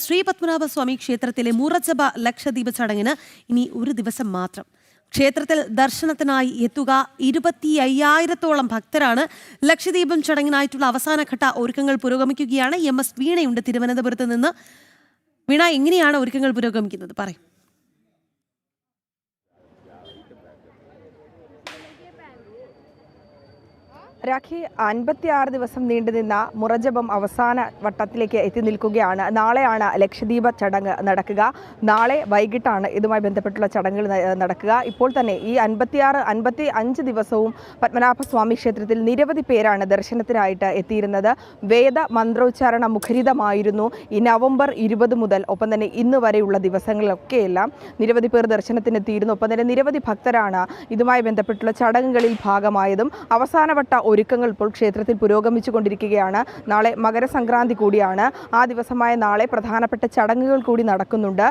ശ്രീ പത്മനാഭസ്വാമി ക്ഷേത്രത്തിലെ മുറജപ ലക്ഷദ്വീപ് ചടങ്ങിന് ഇനി ഒരു ദിവസം മാത്രം. ക്ഷേത്രത്തിൽ ദർശനത്തിനായി എത്തുക 25,000-ഓളം ഭക്തരാണ്. ലക്ഷദ്വീപം ചടങ്ങിനായിട്ടുള്ള അവസാനഘട്ട ഒരുക്കങ്ങൾ പുരോഗമിക്കുകയാണ്. MS വീണയുണ്ട് തിരുവനന്തപുരത്ത് നിന്ന്. വീണ, എങ്ങനെയാണ് ഒരുക്കങ്ങൾ പുരോഗമിക്കുന്നത്? പറയും. രാഖി, 56 ദിവസം നീണ്ടുനിന്ന മുറജപം അവസാന വട്ടത്തിലേക്ക് എത്തി നിൽക്കുകയാണ്. നാളെയാണ് ലക്ഷദ്വീപ് ചടങ്ങ് നടക്കുക. നാളെ വൈകിട്ടാണ് ഇതുമായി ബന്ധപ്പെട്ടുള്ള ചടങ്ങുകൾ നടക്കുക. ഇപ്പോൾ തന്നെ ഈ 55 ദിവസവും പത്മനാഭസ്വാമി ക്ഷേത്രത്തിൽ നിരവധി പേരാണ് ദർശനത്തിനായിട്ട് എത്തിയിരുന്നത്. വേദ മന്ത്രോച്ചാരണ മുഖരിതമായിരുന്നു ഈ നവംബർ 20 മുതൽ ഒപ്പം തന്നെ ഇന്ന് വരെയുള്ള ദിവസങ്ങളിലൊക്കെയെല്ലാം നിരവധി പേർ ദർശനത്തിനെത്തിയിരുന്നു. ഒപ്പം തന്നെ നിരവധി ഭക്തരാണ് ഇതുമായി ബന്ധപ്പെട്ടുള്ള ചടങ്ങുകളിൽ ഭാഗമായതും. അവസാനവട്ട ഒരുക്കങ്ങൾ ഇപ്പോൾ ക്ഷേത്രത്തിൽ പുരോഗമിച്ചു കൊണ്ടിരിക്കുകയാണ്. നാളെ മകരസംക്രാന്തി കൂടിയാണ്. ആ ദിവസമായ നാളെ പ്രധാനപ്പെട്ട ചടങ്ങുകൾ കൂടി നടക്കുന്നുണ്ട്.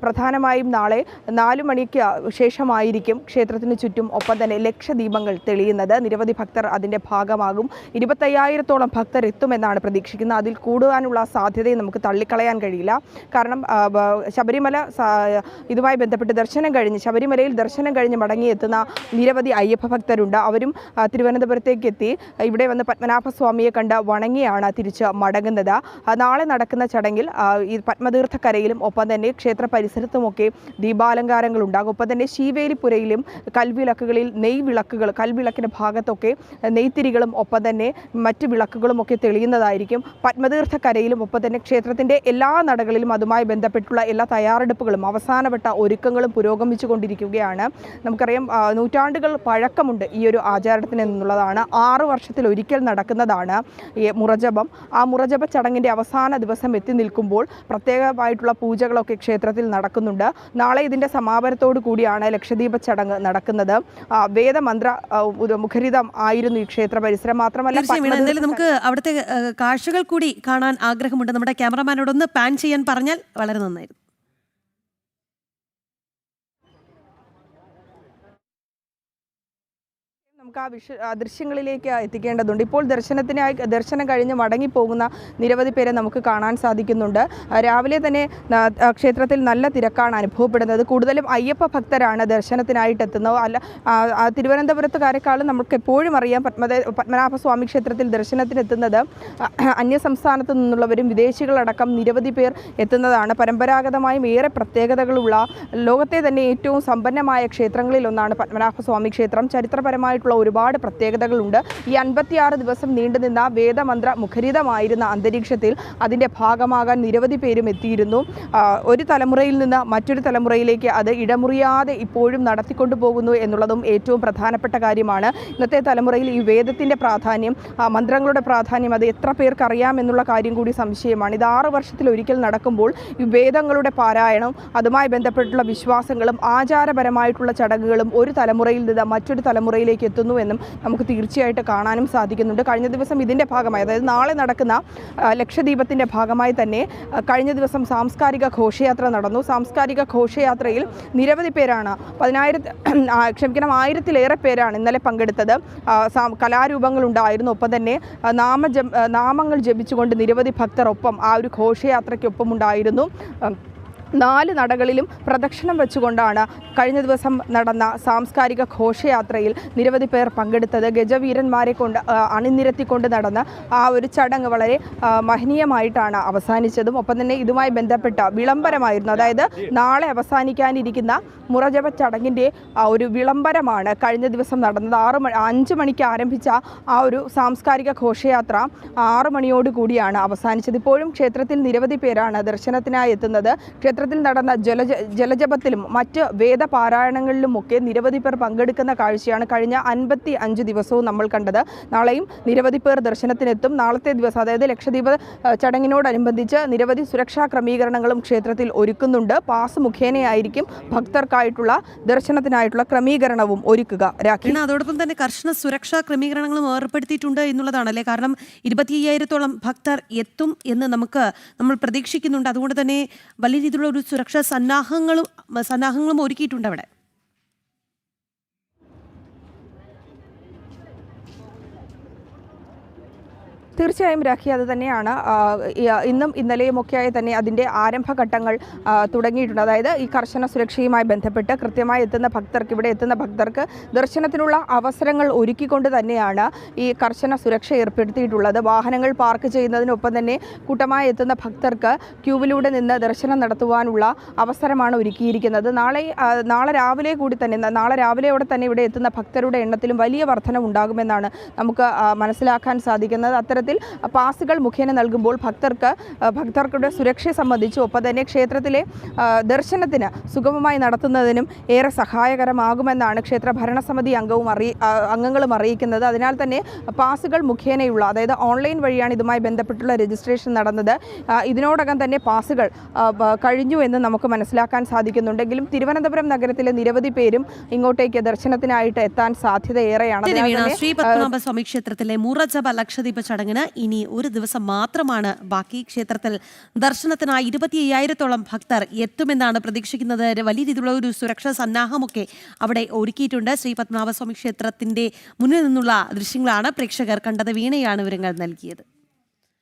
പ്രധാനമായും നാളെ 4 മണിക്ക് ശേഷമായിരിക്കും ക്ഷേത്രത്തിന് ചുറ്റും ഒപ്പം തന്നെ ലക്ഷദീപങ്ങൾ തെളിയുന്നത്. നിരവധി ഭക്തർ അതിൻ്റെ ഭാഗമാകും. 25,000-ഓളം ഭക്തർ എത്തുമെന്നാണ് പ്രതീക്ഷിക്കുന്നത്. അതിൽ കൂടുവാനുള്ള സാധ്യതയെ നമുക്ക് തള്ളിക്കളയാൻ കഴിയില്ല. കാരണം ശബരിമല ഇതുമായി ബന്ധപ്പെട്ട് ശബരിമലയിൽ ദർശനം കഴിഞ്ഞ് മടങ്ങിയെത്തുന്ന നിരവധി അയ്യപ്പ ഭക്തരുണ്ട്. അവരും തിരുവനന്തപുരത്തേക്ക് എത്തി ഇവിടെ വന്ന് പത്മനാഭസ്വാമിയെ കണ്ട് വണങ്ങിയാണ് തിരിച്ച് മടങ്ങുന്നത്. നാളെ നടക്കുന്ന ചടങ്ങിൽ ഈ പത്മതീർത്ഥക്കരയിലും ഒപ്പം തന്നെ ക്ഷേത്ര പരിസരത്തുമൊക്കെ ദീപാലങ്കാരങ്ങൾ ഉണ്ടാകും. ഒപ്പം തന്നെ ശീവേലിപ്പുരയിലും കൽവിളക്കുകളിൽ കൽവിളക്കിൻ്റെ ഭാഗത്തൊക്കെ നെയ്ത്തിരികളും ഒപ്പം തന്നെ മറ്റ് വിളക്കുകളും ഒക്കെ തെളിയുന്നതായിരിക്കും. പത്മതീർത്ഥക്കരയിലും ഒപ്പം തന്നെ ക്ഷേത്രത്തിൻ്റെ എല്ലാ നടകളിലും അതുമായി ബന്ധപ്പെട്ടുള്ള എല്ലാ തയ്യാറെടുപ്പുകളും അവസാനവട്ട ഒരുക്കങ്ങളും പുരോഗമിച്ചു കൊണ്ടിരിക്കുകയാണ്. നമുക്കറിയാം, നൂറ്റാണ്ടുകൾ പഴക്കമുണ്ട് ഈ ഒരു ആചാരത്തിന് എന്നുള്ളതാണ്. 6 വർഷത്തിൽ ഒരിക്കൽ നടക്കുന്നതാണ് ഈ മുറജപം. ആ മുറജപ ചടങ്ങിൻ്റെ അവസാന ദിവസം എത്തി നിൽക്കുമ്പോൾ പ്രത്യേകമായിട്ടുള്ള പൂജകളൊക്കെ ക്ഷേത്രത്തിൽ നടക്കുന്നുണ്ട്. നാളെ ഇതിൻ്റെ സമാപനത്തോടു കൂടിയാണ് ലക്ഷദ്വീപ് ചടങ്ങ് നടക്കുന്നത്. വേദമന്ത്ര മുഖരിതം ആയിരുന്നു ഈ ക്ഷേത്ര പരിസരം. മാത്രമല്ല, നമുക്ക് അവിടുത്തെ കാഴ്ചകൾ കൂടി കാണാൻ ആഗ്രഹമുണ്ട്. നമ്മുടെ ക്യാമറമാനോടൊന്ന് പാൻ ചെയ്യാൻ പറഞ്ഞാൽ വളരെ നന്നായിരുന്നു. നമുക്ക് ആ ദൃശ്യങ്ങളിലേക്ക് എത്തിക്കേണ്ടതുണ്ട്. ഇപ്പോൾ ദർശനം കഴിഞ്ഞ് മടങ്ങിപ്പോകുന്ന നിരവധി പേരെ നമുക്ക് കാണാൻ സാധിക്കുന്നുണ്ട്. രാവിലെ തന്നെ ക്ഷേത്രത്തിൽ നല്ല തിരക്കാണ് അനുഭവപ്പെടുന്നത്. കൂടുതലും അയ്യപ്പ ഭക്തരാണ് ദർശനത്തിനായിട്ട് എത്തുന്നത്. തിരുവനന്തപുരത്തുകാരെക്കാളും നമുക്ക് എപ്പോഴും അറിയാം, പത്മനാഭസ്വാമി ക്ഷേത്രത്തിൽ ദർശനത്തിനെത്തുന്നത് അന്യസംസ്ഥാനത്ത് നിന്നുള്ളവരും വിദേശികളടക്കം നിരവധി പേർ എത്തുന്നതാണ്. പരമ്പരാഗതമായും ഏറെ പ്രത്യേകതകളുള്ള ലോകത്തെ തന്നെ ഏറ്റവും സമ്പന്നമായ ക്ഷേത്രങ്ങളിലൊന്നാണ് പത്മനാഭസ്വാമി ക്ഷേത്രം. ചരിത്രപരമായിട്ടുള്ള ഒരുപാട് പ്രത്യേകതകളുണ്ട്. ഈ 56 ദിവസം നീണ്ടുനിന്ന വേദമന്ത്ര മുഖരിതമായിരുന്ന അന്തരീക്ഷത്തിൽ അതിൻ്റെ ഭാഗമാകാൻ നിരവധി പേരും എത്തിയിരുന്നു. ഒരു തലമുറയിൽ നിന്ന് മറ്റൊരു തലമുറയിലേക്ക് അത് ഇടമുറിയാതെ ഇപ്പോഴും നടത്തിക്കൊണ്ടു പോകുന്നു എന്നുള്ളതും ഏറ്റവും പ്രധാനപ്പെട്ട കാര്യമാണ്. ഇന്നത്തെ തലമുറയിൽ ഈ വേദത്തിൻ്റെ പ്രാധാന്യം, മന്ത്രങ്ങളുടെ പ്രാധാന്യം അത് എത്ര പേർക്ക് അറിയാം എന്നുള്ള കാര്യം കൂടി സംശയമാണ്. ഇത് 6 വർഷത്തിൽ ഒരിക്കൽ നടക്കുമ്പോൾ ഈ വേദങ്ങളുടെ പാരായണം, അതുമായി ബന്ധപ്പെട്ടുള്ള വിശ്വാസങ്ങളും ആചാരപരമായിട്ടുള്ള ചടങ്ങുകളും ഒരു തലമുറയിൽ നിന്ന് മറ്റൊരു തലമുറയിലേക്ക് എത്തുന്നു എന്നും നമുക്ക് തീർച്ചയായിട്ട് കാണാനും സാധിക്കുന്നുണ്ട്. കഴിഞ്ഞ ദിവസം ഇതിൻ്റെ ഭാഗമായി, അതായത് നാളെ നടക്കുന്ന ലക്ഷദ്വീപത്തിൻ്റെ ഭാഗമായി തന്നെ കഴിഞ്ഞ ദിവസം സാംസ്കാരിക ഘോഷയാത്ര നടന്നു. സാംസ്കാരിക ഘോഷയാത്രയിൽ നിരവധി പേരാണ് 1000-ലേറെ പേരാണ് ഇന്നലെ പങ്കെടുത്തത്. കലാരൂപങ്ങളുണ്ടായിരുന്നു. ഒപ്പം തന്നെ നാമങ്ങൾ ജപിച്ചുകൊണ്ട് നിരവധി ഭക്തർ ഒപ്പം ആ ഒരു ഘോഷയാത്രയ്ക്കൊപ്പം ഉണ്ടായിരുന്നു. 4 നടകളിലും പ്രദക്ഷിണം വെച്ചുകൊണ്ടാണ് കഴിഞ്ഞ ദിവസം നടന്ന സാംസ്കാരിക ഘോഷയാത്രയിൽ നിരവധി പേർ പങ്കെടുത്തത്. ഗജവീരന്മാരെ കൊണ്ട് അണിനിരത്തിക്കൊണ്ട് നടന്ന ആ ഒരു ചടങ്ങ് വളരെ മഹനീയമായിട്ടാണ് അവസാനിച്ചതും. ഒപ്പം തന്നെ ഇതുമായി ബന്ധപ്പെട്ട വിളംബരമായിരുന്നു. അതായത് നാളെ അവസാനിക്കാനിരിക്കുന്ന മുറജപ ചടങ്ങിൻ്റെ ഒരു വിളംബരമാണ് കഴിഞ്ഞ ദിവസം നടന്നത്. 5 മണിക്ക് ആരംഭിച്ച ആ ഒരു സാംസ്കാരിക ഘോഷയാത്ര 6 മണിയോട് കൂടിയാണ് അവസാനിച്ചത്. ഇപ്പോഴും ക്ഷേത്രത്തിൽ നിരവധി പേരാണ് ദർശനത്തിനായി എത്തുന്നത്. ക്ഷേത്രത്തിൽ നടന്ന ജലജപത്തിലും മറ്റ് വേദപാരായണങ്ങളിലുമൊക്കെ നിരവധി പേർ പങ്കെടുക്കുന്ന കാഴ്ചയാണ് കഴിഞ്ഞ 55 ദിവസവും നമ്മൾ കണ്ടത്. നാളെയും നിരവധി പേർ ദർശനത്തിനെത്തും. നാളത്തെ ദിവസം, അതായത് ലക്ഷദ്വീപ് ചടങ്ങിനോടനുബന്ധിച്ച് നിരവധി സുരക്ഷാ ക്രമീകരണങ്ങളും ക്ഷേത്രത്തിൽ ഒരുക്കുന്നുണ്ട്. പാസ് മുഖേനയായിരിക്കും ഭക്തർക്കായിട്ടുള്ള ദർശനത്തിനായിട്ടുള്ള ക്രമീകരണവും ഒരുക്കുക. അതോടൊപ്പം തന്നെ കർശന സുരക്ഷാ ക്രമീകരണങ്ങളും ഏർപ്പെടുത്തിയിട്ടുണ്ട് എന്നുള്ളതാണല്ലേ. കാരണം 25,000-ഓളം ഭക്തർ എത്തും എന്ന് നമ്മൾ പ്രതീക്ഷിക്കുന്നുണ്ട്. അതുകൊണ്ട് തന്നെ വലിയ രീതിയിലുള്ള ഒരു സുരക്ഷാ സന്നാഹങ്ങളും ഒരുക്കിയിട്ടുണ്ട് അവിടെ. തീർച്ചയായും രാഖി, അത് തന്നെയാണ്. ഇന്നും ഇന്നലെയുമൊക്കെയായി തന്നെ അതിൻ്റെ ആരംഭഘട്ടങ്ങൾ തുടങ്ങിയിട്ടുണ്ട്. അതായത് ഈ കർശന സുരക്ഷയുമായി ബന്ധപ്പെട്ട് കൃത്യമായി ഇവിടെ എത്തുന്ന ഭക്തർക്ക് ദർശനത്തിനുള്ള അവസരങ്ങൾ ഒരുക്കിക്കൊണ്ട് തന്നെയാണ് ഈ കർശന സുരക്ഷ ഏർപ്പെടുത്തിയിട്ടുള്ളത്. വാഹനങ്ങൾ പാർക്ക് ചെയ്യുന്നതിനൊപ്പം തന്നെ കൂട്ടമായി എത്തുന്ന ഭക്തർക്ക് ക്യൂവിലൂടെ നിന്ന് ദർശനം നടത്തുവാനുള്ള അവസരമാണ് ഒരുക്കിയിരിക്കുന്നത്. നാളെ രാവിലെയോടെ തന്നെ ഇവിടെ എത്തുന്ന ഭക്തരുടെ എണ്ണത്തിലും വലിയ വർധന ഉണ്ടാകുമെന്നാണ് നമുക്ക് മനസ്സിലാക്കാൻ സാധിക്കുന്നത്. അത്തരത്തിൽ പാസുകൾ മുഖേന നൽകുമ്പോൾ ഭക്തർക്കുടെ സുരക്ഷയെ സംബന്ധിച്ചും ഒപ്പം തന്നെ ക്ഷേത്രത്തിലെ ദർശനത്തിന് സുഗമമായി നടത്തുന്നതിനും ഏറെ സഹായകരമാകുമെന്നാണ് ക്ഷേത്ര ഭരണസമിതി അംഗങ്ങളും അറിയിക്കുന്നത്. അതിനാൽ തന്നെ പാസുകൾ മുഖേനയുള്ള, അതായത് ഓൺലൈൻ വഴിയാണ് ഇതുമായി ബന്ധപ്പെട്ടുള്ള രജിസ്ട്രേഷൻ നടന്നത്. ഇതിനോടകം തന്നെ പാസുകൾ കഴിഞ്ഞു എന്ന് നമുക്ക് മനസ്സിലാക്കാൻ സാധിക്കുന്നുണ്ടെങ്കിലും തിരുവനന്തപുരം നഗരത്തിലെ നിരവധി പേരും ഇങ്ങോട്ടേക്ക് ദർശനത്തിനായിട്ട് എത്താൻ സാധ്യത ഏറെയാണ്. ശ്രീ പത്മനാഭസ്വാമി ക്ഷേത്രത്തിലെ മുറജപ ലക്ഷദീപ ചടങ്ങിന് ഇനി ഒരു ദിവസം മാത്രമാണ് ബാക്കി. ക്ഷേത്രത്തിൽ ദർശനത്തിനായി 25,000-ഓളം ഭക്തർ എത്തുമെന്നാണ് പ്രതീക്ഷിക്കുന്നത്. വലിയ രീതിയിലുള്ള ഒരു സുരക്ഷാ സന്നാഹമൊക്കെ അവിടെ ഒരുക്കിയിട്ടുണ്ട്. ശ്രീ പത്മനാഭസ്വാമി ക്ഷേത്രത്തിന്റെ മുന്നിൽ നിന്നുള്ള ദൃശ്യങ്ങളാണ് പ്രേക്ഷകർ കണ്ടത്. വീണയാണ് വിവരങ്ങൾ നൽകിയത്.